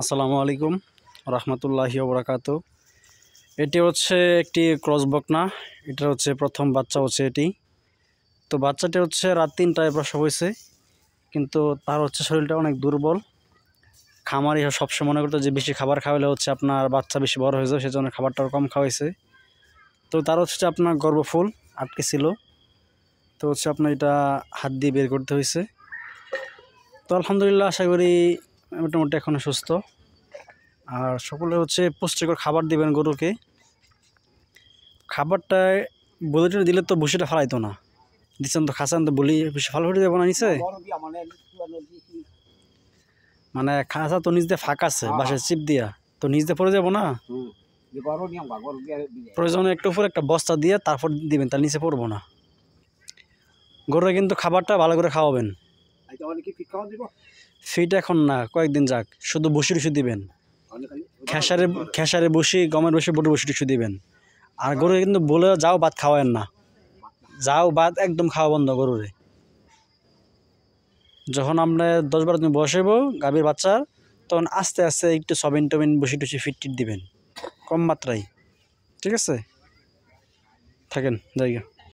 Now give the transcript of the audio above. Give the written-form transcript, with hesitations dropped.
আসসালামু আলাইকুম রহমতুল্লাহি ওয়া বারাকাতুহু। এটি হচ্ছে একটি ক্রস বকনা। এটা হচ্ছে প্রথম বাচ্চা হচ্ছে এটি। তো বাচ্চাটি হচ্ছে রাত 3টায় প্রসব হয়েছে, কিন্তু তার হচ্ছে শরীরটা অনেক দুর্বল। খামারি সবসময় মনে করতো যে বেশি খাবার খাওয়ালে হচ্ছে আপনার বাচ্চা বেশি বড় হয়ে যাবে, সেজন্য খাবারটা কম খাওয়াইছে। তো তার হচ্ছে আপনার গর্ভফুল আটকে ছিল। তো হচ্ছে আপনার এটা হাত দিয়ে বের করতে হয়েছে। তো আলহামদুলিল্লাহ, আশা করি মোটামুটি এখনও সুস্থ। আর সকলে হচ্ছে পুষ্টিকর খাবার দিবেন গরুকে। খাবারটায় বলিটা দিলে তো ভুসিটা ফালাইতো না, দিচ্ছেন তো খাঁচান তো বলি বেশি ফাল ফুটে যাবো না নিচে, মানে খাঁচা তো নিচ দিয়ে ফাঁকা আছে বাসায় চিপ দিয়া, তো নিচ দিয়ে পড়ে যাবো না। প্রয়োজনে একটু উপরে একটা বস্তা দিয়ে তারপর দিবেন, তার নিচে পড়বো না। গরুরা কিন্তু খাবারটা ভালো করে খাওয়াবেন। ফিট এখন না, কয়েকদিন যাক, শুধু বসি টুসি দিবেন। খেসারে বসি, গমের বসি, বড় বসি টুসি দিবেন। আর গরু কিন্তু বলে যাও ভাত খাওয়ায়েন না, যাও ভাত একদম খাওয়া বন্ধ গরুরে। যখন আপনার 10-12 দিন বয়স হইব গাভীর বাচ্চার, তখন আস্তে আস্তে একটু সবিন টবিন বসি টুসি ফিট টিট দিবেন কম মাত্রায়। ঠিক আছে, থাকেন জায়গা।